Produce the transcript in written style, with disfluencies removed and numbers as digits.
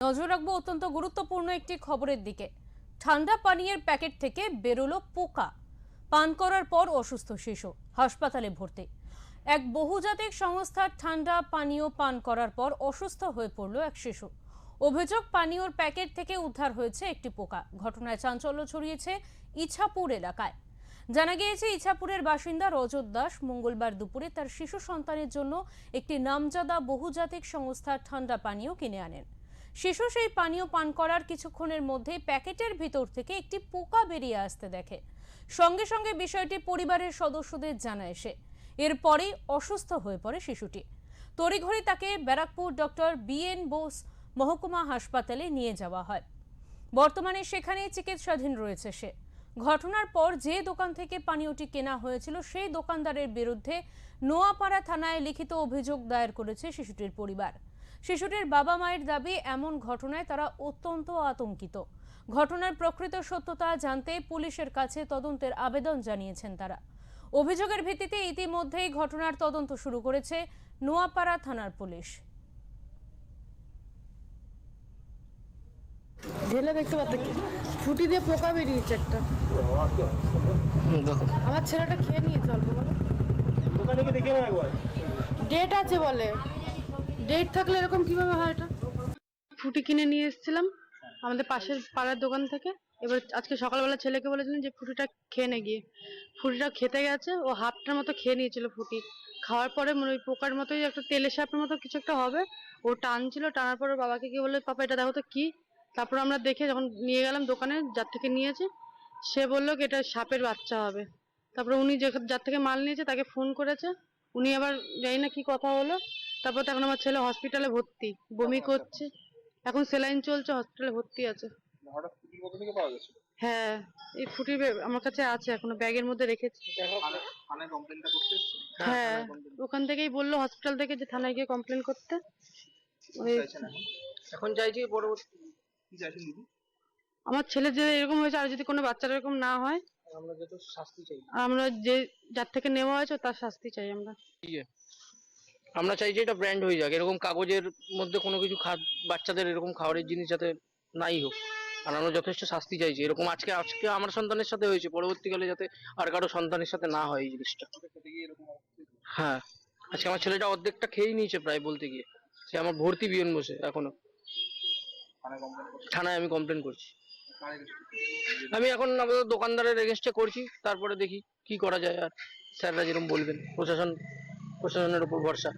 নজর রাখবো অত্যন্ত গুরুত্বপূর্ণ একটি খবরের দিকে। ঠান্ডা পানীয়ের প্যাকেট থেকে বেরোলো পোকা, পান করার পর অসুস্থ শিশু, হাসপাতালে ভর্তি। এক বহুজাতিক সংস্থার ঠান্ডা পানীয় পান করার পর অসুস্থ হয়ে পড়ল এক শিশু। অভিযোগ, পানীয়র প্যাকেট থেকে উদ্ধার হয়েছে একটি পোকা। ঘটনায় চাঞ্চল্য ছড়িয়েছে ইছাপুর এলাকায়। জানা গিয়েছে, ইছাপুরের বাসিন্দা রজত দাস মঙ্গলবার দুপুরে তার শিশু সন্তানের জন্য একটি নামজাদা বহুজাতিক সংস্থার ঠান্ডা পানীয় কিনে আনেন। শিশু সেই পানীয় পান করার কিছুক্ষণের মধ্যে প্যাকেটের ভিতর থেকে একটি পোকা বেরিয়ে আসতে দেখে। সঙ্গে সঙ্গে বিষয়টি পরিবারের সদস্যদের জানায় সে। এরপরেই অসুস্থ হয়ে পড়ে শিশুটি। তড়িঘড়ি তাকে ব্যারাকপুর ডক্টর BN বোস মহকুমা হাসপাতালে নিয়ে যাওয়া হয়। বর্তমানে সেখানেই চিকিৎসাধীন রয়েছে সে। ঘটনার পর যে দোকান থেকে পানীয়টি কেনা হয়েছিল সেই দোকানদারের বিরুদ্ধে নোয়াপাড়া থানায় লিখিত অভিযোগ দায়ের করেছে শিশুটির পরিবার। শিশুটির বাবা মায়ের দাবি, এমন ঘটনায় তারা অত্যন্ত আতঙ্কিত। ঘটনার প্রকৃত সত্যতা জানতে পুলিশের কাছে তদন্তের আবেদন জানিয়েছেন তারা। অভিযোগের ভিত্তিতে ইতিমধ্যেই ঘটনার তদন্ত শুরু করেছে নোয়াপাড়া থানার পুলিশ। ঢেলে দেখতে পাচ্ছি ফুটি দিয়ে পোকা বেরিয়েছে একটা। আমার ছেলেটা খেয়ে নিয়েছে অল্প করে। দোকানে গিয়ে দেখে নাও একবার। ডেট আছে বলে, ডেট থাকলে এরকম কিভাবে হয়? এটা ফুটি কিনে নিয়ে এসেছিলাম আমাদের পাশের পাড়ার দোকান থেকে। এবার আজকে সকালবেলা ছেলেকে বলেছিলেন যে ফুটিটা খেয়ে নে গিয়ে। ফুটিটা খেতে গেছে, ও হাফটার মতো খেয়ে নিয়েছিল ফুটি। খাওয়ার পরে মনে ওই পোকার মতোই একটা তেলে সাপের মতো কিছু একটা হবে, ও টানছিল। টানার পর ওর বাবাকে গিয়ে বলে, পাপা এটা দেখো তো কি। তারপর আমরা দেখে যখন নিয়ে গেলাম দোকানে, যার থেকে নিয়েছে সে বললো কি এটা সাপের বাচ্চা হবে। তারপরে উনি যার থেকে মাল নিয়েছে তাকে ফোন করেছে, উনি আবার জানি না কি কথা হলো। তারপর তখন আমার ছেলে হসপিটালে ভর্তি, বমি করছে, এখন স্যালাইন চলছে, হসপিটালে ভর্তি আছে। হ্যাঁ, এই ফুটি আমার কাছে আছে, এখনো ব্যাগের মধ্যে রেখেছি। হ্যাঁ, ওখান থেকেই বললো হসপিটাল থেকে যে থানায় গিয়ে কমপ্লেন করতে। এখন চাইছি পরবর্তী কি চাইছেন দিদি? আমার ছেলে যে এরকম হয়েছে আর যদি কোনো বাচ্চার এরকম না হয়, আমরা যত শাস্তি চাই। আমরা যে যার থেকে নেওয়া হয়েছে তার শাস্তি চাই আমরা। আমরা চাই যে এটা ব্র্যান্ড হয়ে যাক, এরকম কাগজের মধ্যে কোনো কিছু বাচ্চাদের এরকম খাবারের জিনিস যাতে নাই হোক। আর আমরা যথেষ্ট শাস্তি চাইছি। এরকম আজকে আজকে আমার সন্তানের সাথে হয়েছে, পরবর্তীকালে যাতে আর কারো সন্তানের সাথে না হয় এই জিনিসটা। হ্যাঁ, আজকে আমার ছেলেটা অর্ধেকটা খেয়েই নিয়েছে প্রায় বলতে গিয়ে। সে আমার ভর্তি বিয়ন বসে এখনো। থানায় আমি কমপ্লেন করছি। আমি এখন আমাদের দোকানদারের এগেনস্টে করছি, তারপরে দেখি কি করা যায়। আর স্যাররা যেরকম বলবেন, প্রশাসনের উপর ভরসা।